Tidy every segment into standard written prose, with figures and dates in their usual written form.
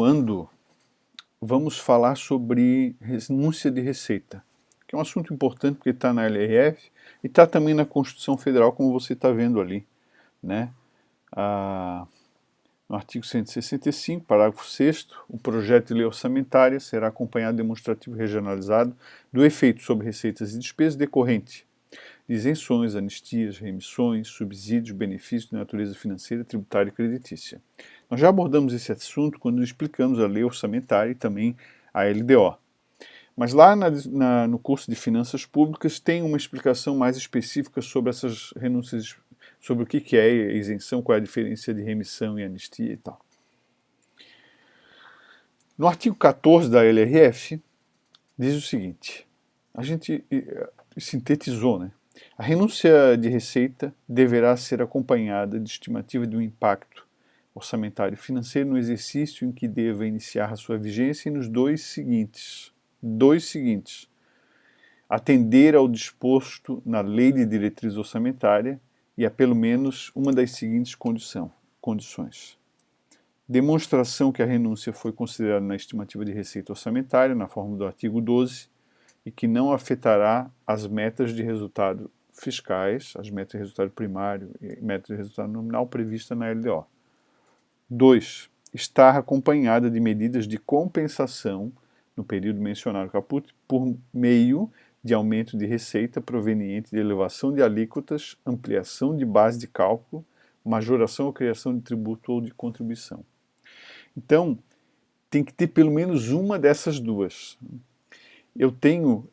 Quando vamos falar sobre renúncia de receita, que é um assunto importante porque está na LRF e está também na Constituição Federal, como você está vendo ali, né? No artigo 165, parágrafo 6º, o projeto de lei orçamentária será acompanhado de demonstrativo regionalizado do efeito sobre receitas e despesas decorrente de isenções, anistias, remissões, subsídios, benefícios de natureza financeira, tributária e creditícia. Nós já abordamos esse assunto quando explicamos a lei orçamentária e também a LDO. Mas lá no curso de Finanças Públicas tem uma explicação mais específica sobre essas renúncias, sobre o que é isenção, qual é a diferença de remissão e anistia e tal. No artigo 14 da LRF, diz o seguinte, a gente sintetizou, né? A renúncia de receita deverá ser acompanhada de estimativa do impacto orçamentário e financeiro no exercício em que deva iniciar a sua vigência e nos dois seguintes, atender ao disposto na Lei de Diretriz Orçamentária e a pelo menos uma das seguintes condições. Demonstração que a renúncia foi considerada na estimativa de receita orçamentária, na forma do artigo 12, e que não afetará as metas de resultado fiscais, as metas de resultado primário e metas de resultado nominal previstas na LDO. 2. Estar acompanhada de medidas de compensação no período mencionado caput por meio de aumento de receita proveniente de elevação de alíquotas, ampliação de base de cálculo, majoração ou criação de tributo ou de contribuição. Então, tem que ter pelo menos uma dessas duas. Eu tenho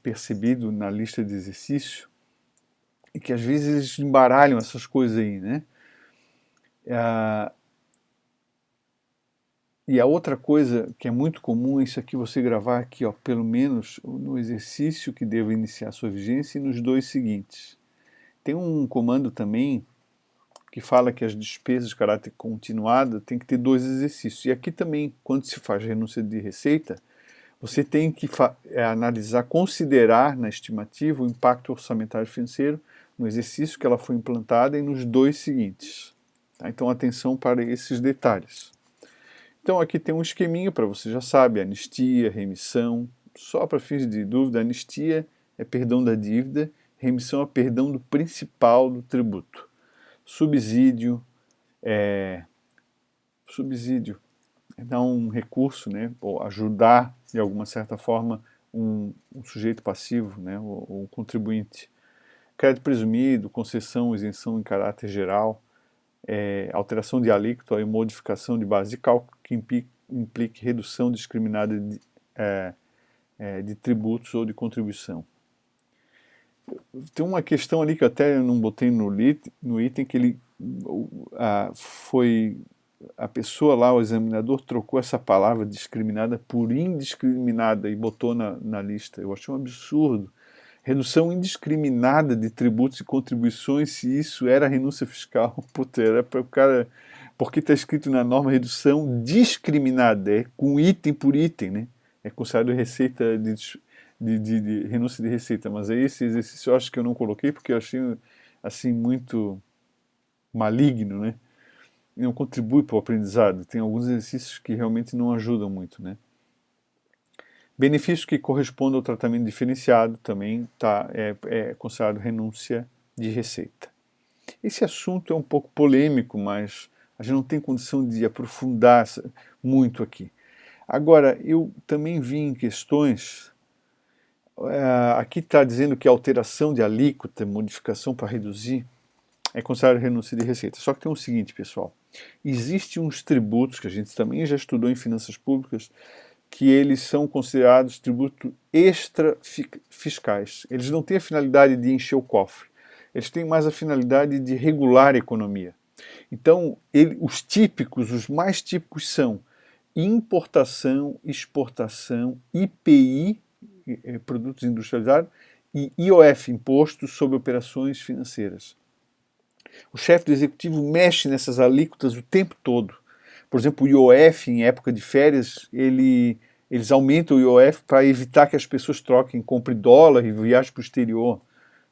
percebido na lista de exercício que às vezes eles embaralham essas coisas aí, né? E a outra coisa que é muito comum é isso aqui, você gravar aqui, ó, pelo menos no exercício que deva iniciar sua vigência e nos dois seguintes. Tem um comando também que fala que as despesas de caráter continuado tem que ter dois exercícios. E aqui também, quando se faz renúncia de receita, você tem que analisar, considerar na estimativa o impacto orçamentário financeiro no exercício que ela foi implantada e nos dois seguintes. Tá? Então, atenção para esses detalhes. Então, aqui tem um esqueminha para você já sabe, anistia, remissão. Só para fins de dúvida, anistia é perdão da dívida, remissão é perdão do principal do tributo. Subsídio é dar um recurso, né, ou ajudar de alguma certa forma um sujeito passivo, né, ou um contribuinte. Crédito presumido, concessão, isenção em caráter geral, alteração de alíquota e modificação de base de cálculo que implique redução discriminada de tributos ou de contribuição. Tem uma questão ali que eu até não botei no item que ele a pessoa lá, o examinador, trocou essa palavra discriminada por indiscriminada e botou na lista. Eu achei um absurdo. Redução indiscriminada de tributos e contribuições, se isso era renúncia fiscal. Puta, era para o cara... Porque está escrito na norma redução discriminada, é com item por item, né? É considerado receita de renúncia de receita. Mas aí esse exercício eu acho que eu não coloquei porque eu achei assim muito maligno, né? Não contribui para o aprendizado. Tem alguns exercícios que realmente não ajudam muito, né? Benefício que corresponde ao tratamento diferenciado também é considerado renúncia de receita. Esse assunto é um pouco polêmico, mas a gente não tem condição de aprofundar muito aqui. Agora, eu também vi em questões, aqui está dizendo que a alteração de alíquota, modificação para reduzir, é considerado renúncia de receita. Só que tem o seguinte, pessoal, existem uns tributos que a gente também já estudou em finanças públicas, que eles são considerados tributos extra-fiscais. Eles não têm a finalidade de encher o cofre, eles têm mais a finalidade de regular a economia. Então, os mais típicos são importação, exportação, IPI, produtos industrializados, e IOF, Imposto sobre Operações Financeiras. O chefe do executivo mexe nessas alíquotas o tempo todo. Por exemplo, o IOF, em época de férias, eles aumentam o IOF para evitar que as pessoas troquem, comprem dólar e viajem para o exterior.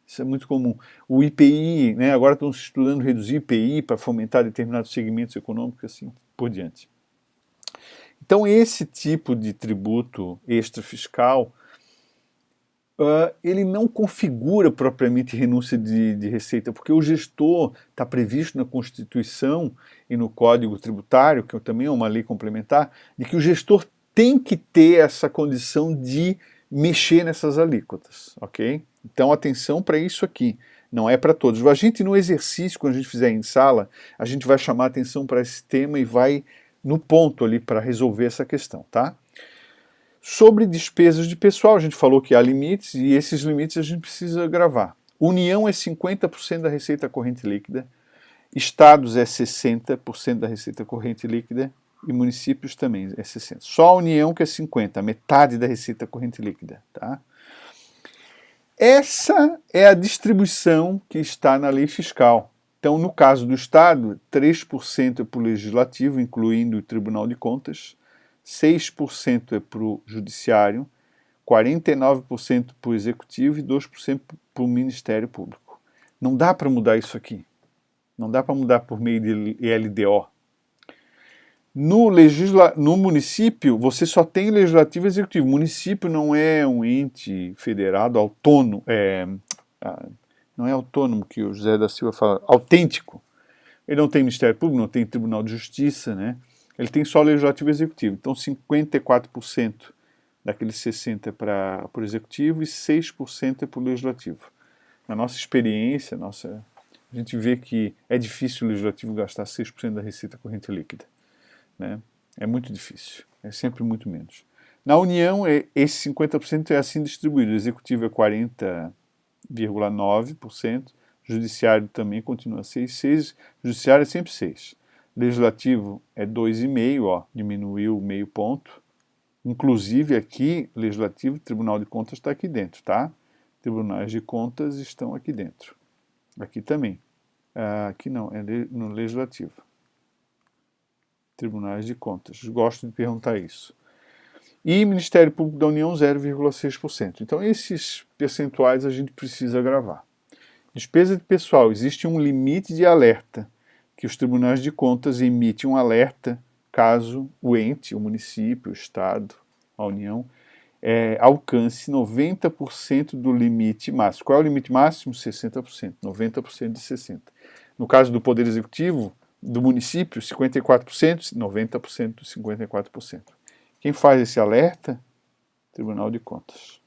Isso é muito comum. O IPI, né, agora estão estudando reduzir o IPI para fomentar determinados segmentos econômicos, assim por diante. Então, esse tipo de tributo extrafiscal, ele não configura propriamente renúncia de receita, porque o gestor está previsto na Constituição e no Código Tributário, que também é uma lei complementar, de que o gestor tem que ter essa condição de mexer nessas alíquotas, ok? Então, atenção para isso aqui, não é para todos. A gente, no exercício, quando a gente fizer em sala, a gente vai chamar atenção para esse tema e vai no ponto ali para resolver essa questão, tá? Sobre despesas de pessoal, a gente falou que há limites e esses limites a gente precisa gravar. União é 50% da receita corrente líquida, estados é 60% da receita corrente líquida e municípios também é 60%. Só a União que é 50%, metade da receita corrente líquida. Tá? Essa é a distribuição que está na lei fiscal. Então, no caso do Estado, 3% é para o Legislativo, incluindo o Tribunal de Contas, 6% é para o Judiciário, 49% para o Executivo e 2% para o Ministério Público. Não dá para mudar isso aqui. Não dá para mudar por meio de LDO. No município, você só tem Legislativo e Executivo. O município não é um ente federado autônomo, não é autônomo que o José da Silva fala, autêntico. Ele não tem Ministério Público, não tem Tribunal de Justiça, né? Ele tem só Legislativo e Executivo. Então, 54% daqueles 60% é para o Executivo e 6% é para o Legislativo. Na nossa experiência, a gente vê que é difícil o Legislativo gastar 6% da receita corrente líquida. Né? É muito difícil, é sempre muito menos. Na União, esse 50% é assim distribuído. O Executivo é 40,9%, Judiciário também continua 6,6%, Judiciário é sempre 6%. Legislativo é 2,5%, diminuiu meio ponto. Inclusive aqui, Legislativo e Tribunal de Contas está aqui dentro, tá? Tribunais de Contas estão aqui dentro. Aqui também. Aqui não, é no Legislativo. Tribunais de Contas. Gosto de perguntar isso. E Ministério Público da União, 0,6%. Então, esses percentuais a gente precisa gravar. Despesa de pessoal. Existe um limite de alerta, que os tribunais de contas emitem um alerta caso o ente, o município, o Estado, a União, alcance 90% do limite máximo. Qual é o limite máximo? 60%, 90% de 60%. No caso do Poder Executivo, do município, 54%, 90% dos 54%. Quem faz esse alerta? Tribunal de Contas.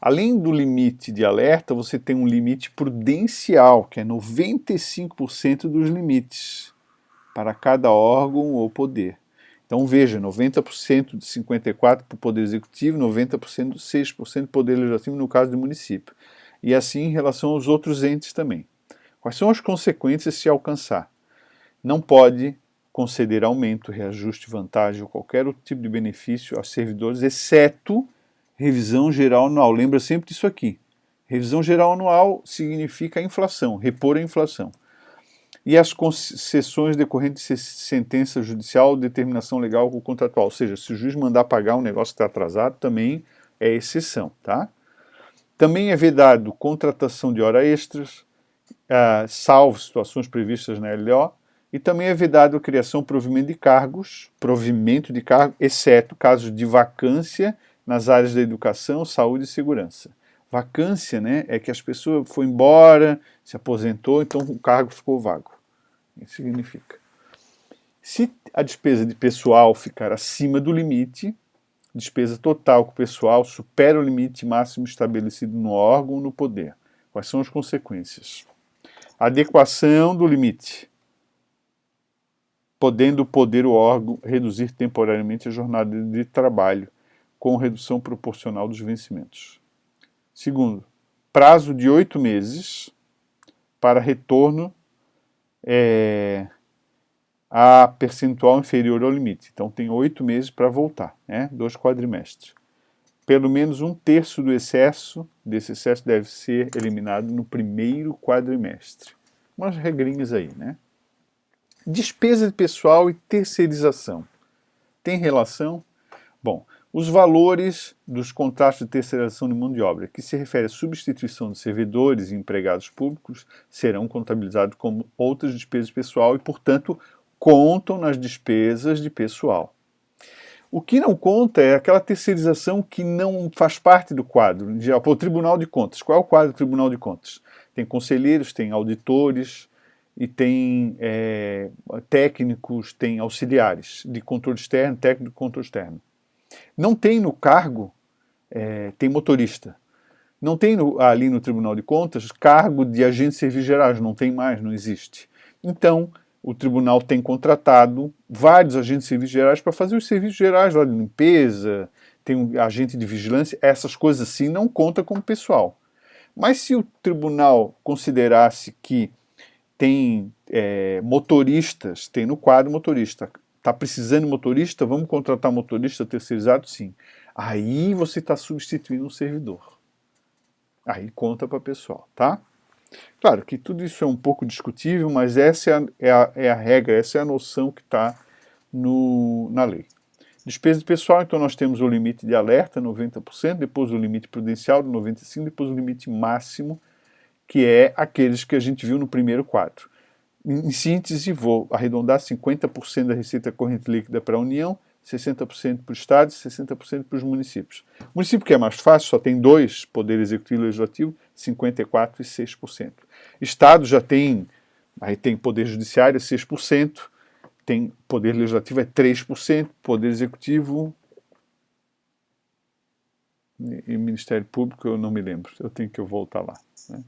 Além do limite de alerta, você tem um limite prudencial, que é 95% dos limites para cada órgão ou poder. Então veja, 90% de 54% para o Poder Executivo, 90% de 6% do Poder Legislativo no caso do município. E assim em relação aos outros entes também. Quais são as consequências se alcançar? Não pode conceder aumento, reajuste, vantagem ou qualquer outro tipo de benefício aos servidores, exceto revisão geral anual. Lembra sempre disso aqui. Revisão geral anual significa a inflação, repor a inflação. E as concessões decorrentes de sentença judicial ou determinação legal ou contratual. Ou seja, se o juiz mandar pagar um negócio que está atrasado, também é exceção. Tá? Também é vedado contratação de horas extras, salvo situações previstas na LDO, e também é vedado a criação ou provimento de cargos, exceto casos de vacância nas áreas da educação, saúde e segurança. Vacância, né, é que as pessoas foi embora, se aposentou, então o cargo ficou vago. Isso significa. Se a despesa de pessoal ficar acima do limite, despesa total com o pessoal supera o limite máximo estabelecido no órgão ou no poder. Quais são as consequências? Adequação do limite, podendo o órgão reduzir temporariamente a jornada de trabalho, com redução proporcional dos vencimentos. Segundo, prazo de 8 meses para retorno a percentual inferior ao limite. Então tem 8 meses para voltar, 2 quadrimestres. Pelo menos 1/3 desse excesso deve ser eliminado no primeiro quadrimestre. Umas regrinhas aí, né? Despesa de pessoal e terceirização. Tem relação? Bom, os valores dos contratos de terceirização de mão de obra, que se refere à substituição de servidores e empregados públicos, serão contabilizados como outras despesas de pessoal e, portanto, contam nas despesas de pessoal. O que não conta é aquela terceirização que não faz parte do quadro. O Tribunal de Contas. Qual é o quadro do Tribunal de Contas? Tem conselheiros, tem auditores e tem técnicos, tem auxiliares de controle externo, técnico de controle externo. Não tem no cargo, tem motorista. Não tem ali no Tribunal de Contas cargo de agente de serviços gerais, não tem mais, não existe. Então, o tribunal tem contratado vários agentes de serviços gerais para fazer os serviços gerais lá de limpeza, tem um agente de vigilância, essas coisas assim não conta como pessoal. Mas se o tribunal considerasse que tem motoristas, tem no quadro motorista, está precisando de motorista, vamos contratar motorista terceirizado? Sim. Aí você está substituindo um servidor. Aí conta para pessoal, tá? Claro que tudo isso é um pouco discutível, mas essa é a regra, essa é a noção que está na lei. Despesa de pessoal, então nós temos o limite de alerta, 90%, depois o limite prudencial, de 95%, depois o limite máximo, que é aqueles que a gente viu no primeiro quadro. Em síntese, vou arredondar 50% da receita corrente líquida para a União, 60% para o Estado e 60% para os municípios. O município, que é mais fácil, só tem 2, Poder Executivo e Legislativo, 54% e 6%. Estado já tem, aí tem Poder Judiciário, 6%, tem Poder Legislativo, é 3%, Poder Executivo e Ministério Público, eu não me lembro, eu tenho que voltar lá, né?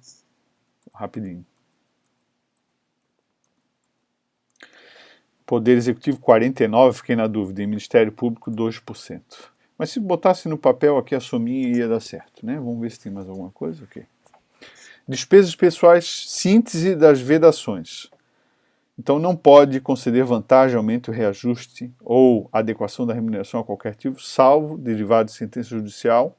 Rapidinho. Poder Executivo 49%, fiquei na dúvida, e Ministério Público 2%. Mas se botasse no papel aqui a sominha ia dar certo, né? Vamos ver se tem mais alguma coisa. Ok. Despesas pessoais, síntese das vedações. Então não pode conceder vantagem, aumento, reajuste ou adequação da remuneração a qualquer tipo, salvo derivado de sentença judicial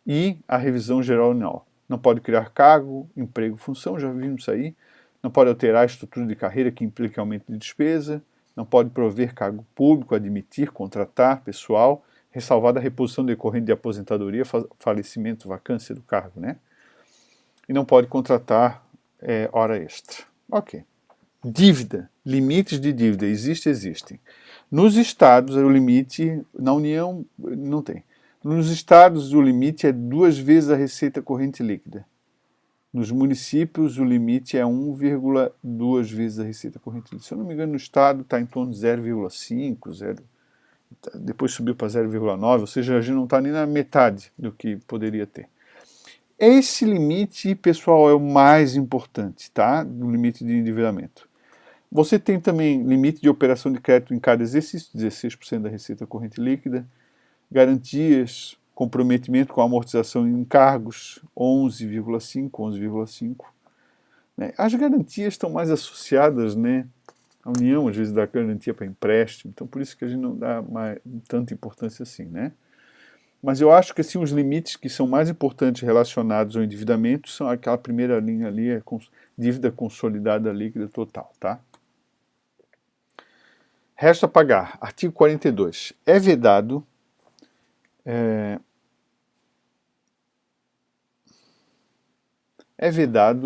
e a revisão geral anual. Não pode criar cargo, emprego, função, já vimos isso aí. Não pode alterar a estrutura de carreira que implique aumento de despesa. Não pode prover cargo público, admitir, contratar pessoal, ressalvada a reposição decorrente de aposentadoria, falecimento, vacância do cargo, né? E não pode contratar hora extra. Ok. Dívida, limites de dívida, existem. Nos estados, o limite, na União, não tem. Nos estados, o limite é 2 vezes a receita corrente líquida. Nos municípios, o limite é 1,2 vezes a receita corrente líquida. Se eu não me engano, no estado está em torno de 0,5, depois subiu para 0,9, ou seja, a gente não está nem na metade do que poderia ter. Esse limite, pessoal, é o mais importante, tá? Do limite de endividamento. Você tem também limite de operação de crédito em cada exercício, 16% da receita corrente líquida, garantias, comprometimento com a amortização em encargos, 11,5%. Né? As garantias estão mais associadas, né? A União, às vezes, dá garantia para empréstimo, então por isso que a gente não dá tanta importância assim, né? Mas eu acho que assim, os limites que são mais importantes relacionados ao endividamento são aquela primeira linha ali, é dívida consolidada líquida total, tá? Resta pagar. Artigo 42. É vedado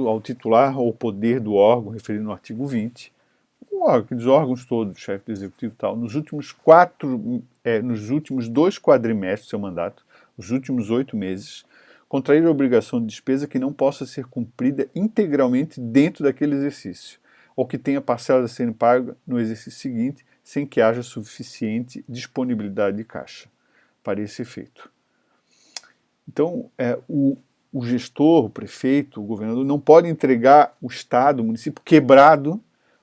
ao titular ou poder do órgão, referido no artigo 20, aqueles órgãos todos, chefe do executivo e tal, nos últimos 2 quadrimestres do seu mandato, os últimos 8 meses, contrair a obrigação de despesa que não possa ser cumprida integralmente dentro daquele exercício, ou que tenha parcelas a serem pagas no exercício seguinte, sem que haja suficiente disponibilidade de caixa para esse efeito. Então, o gestor, o prefeito, o governador não pode entregar o Estado, o município quebrado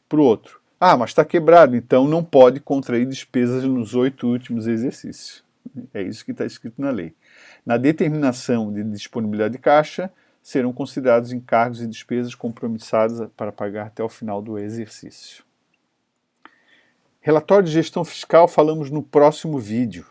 para o outro. Ah, mas está quebrado, então não pode contrair despesas nos 8 últimos exercícios. É isso que está escrito na lei. Na determinação de disponibilidade de caixa, serão considerados encargos e despesas compromissadas para pagar até o final do exercício. Relatório de gestão fiscal falamos no próximo vídeo.